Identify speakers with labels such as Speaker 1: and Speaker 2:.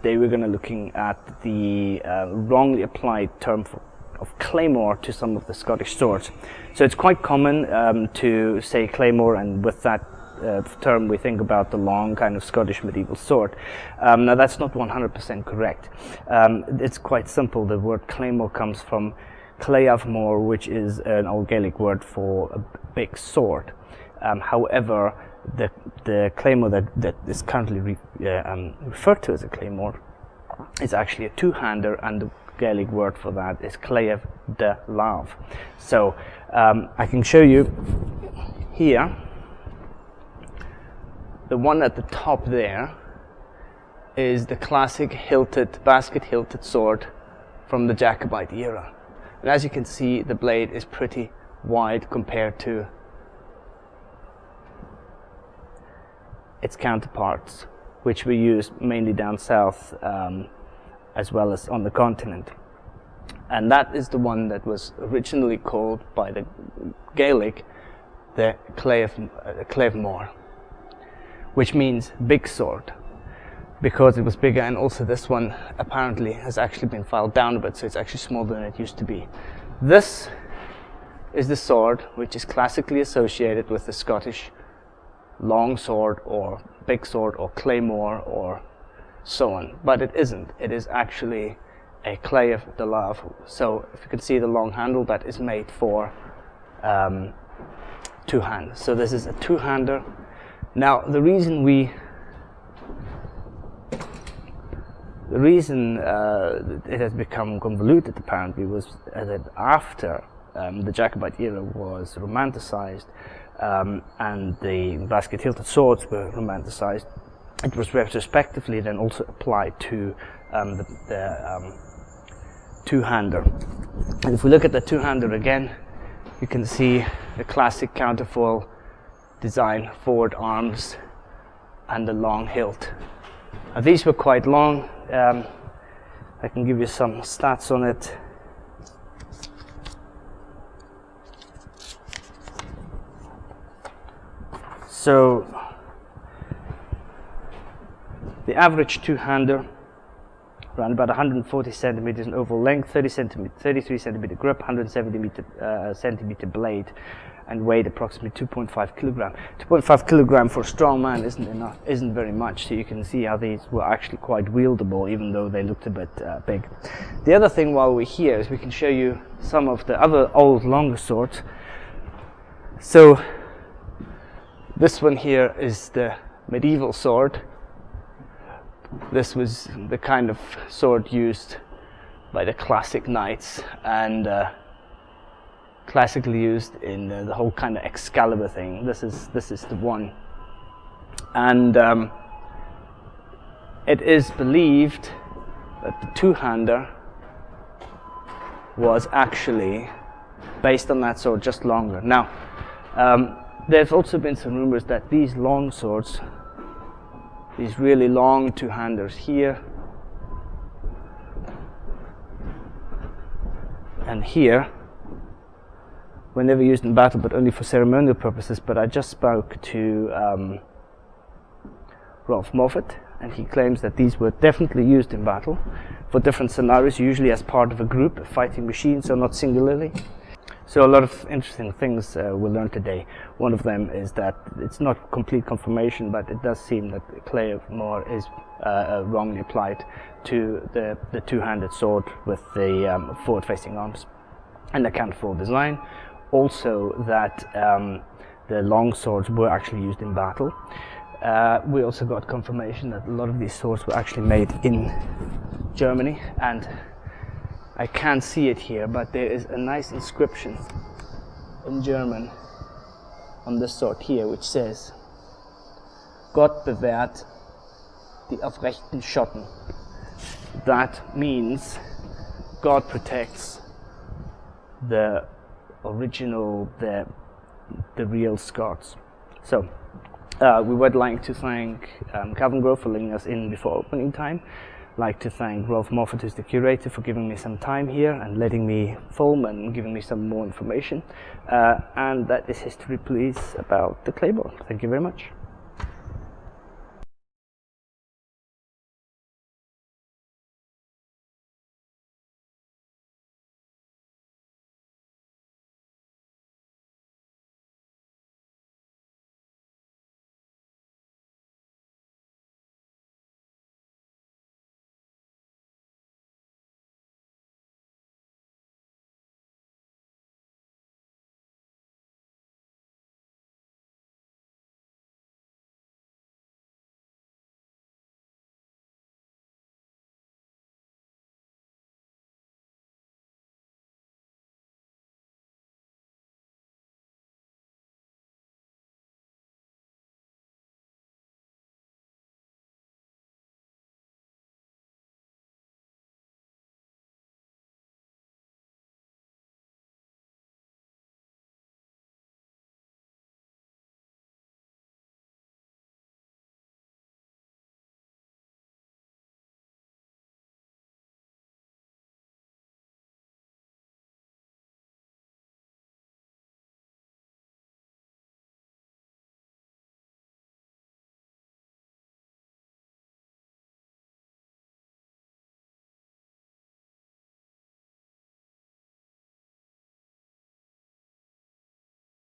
Speaker 1: today we're going to looking at the wrongly applied term of Claymore to some of the Scottish swords. So it's quite common to say Claymore, and with that term we think about the long kind of Scottish medieval sword. Now that's not 100% correct. It's quite simple. The word Claymore comes from Claymore, which is an Old Gaelic word for a big sword. However, the Claymore that is currently referred to as a Claymore is actually a two-hander, and the Gaelic word for that is Claymh de Lav. So I can show you here. The one at the top there is the classic basket-hilted sword from the Jacobite era. And as you can see, the blade is pretty wide compared to its counterparts, which were used mainly down south as well as on the continent. And that is the one that was originally called by the Gaelic the Claymore, which means big sword, because it was bigger. And also this one apparently has actually been filed down a bit, so it's actually smaller than it used to be. This is the sword which is classically associated with the Scottish long sword or big sword or claymore or so on, but it isn't. It is actually a Claymh de Lav. So if you can see the long handle, that is made for two-hand. So this is a two-hander. Now the reason it has become convoluted apparently was that after the Jacobite era was romanticized and the basket-hilted swords were romanticized, it was retrospectively then also applied to the two-hander. And if we look at the two-hander again, you can see the classic counterfoil design, forward arms, and the long hilt. Now, these were quite long. I can give you some stats on it. So the average two-hander, around about 140 centimeters in overall length, 33 centimeter grip, 170 centimeter blade, and weighed approximately 2.5 kilogram. 2.5 kilogram for a strong man isn't very much. So you can see how these were actually quite wieldable, even though they looked a bit big. The other thing while we're here is we can show you some of the other old longer swords. So this one here is the medieval sword. This was the kind of sword used by the classic knights, and classically used in the whole kind of Excalibur thing. This is the one, and it is believed that the two-hander was actually based on that sword, just longer. Now there's also been some rumors that these long swords, these really long two-handers here and here, were never used in battle, but only for ceremonial purposes. But I just spoke to Rolf Moffat, and he claims that these were definitely used in battle for different scenarios, usually as part of a group, a fighting machine, so not singularly. So a lot of interesting things we'll learn today. One of them is that it's not complete confirmation, but it does seem that Claymore is wrongly applied to the two-handed sword with the forward-facing arms and the counterfoil design. Also that the long swords were actually used in battle. We also got confirmation that a lot of these swords were actually made in Germany, and I can't see it here, but there is a nice inscription in German on this sword here, which says, Gott bewahrt die aufrechten Schotten. That means God protects the original, the real Scots. So we would like to thank Calvin Grove for letting us in before opening time. Like to thank Rolf Moffat, who's the curator, for giving me some time here and letting me film and giving me some more information. And that is history, please, about the Claymore. Thank you very much.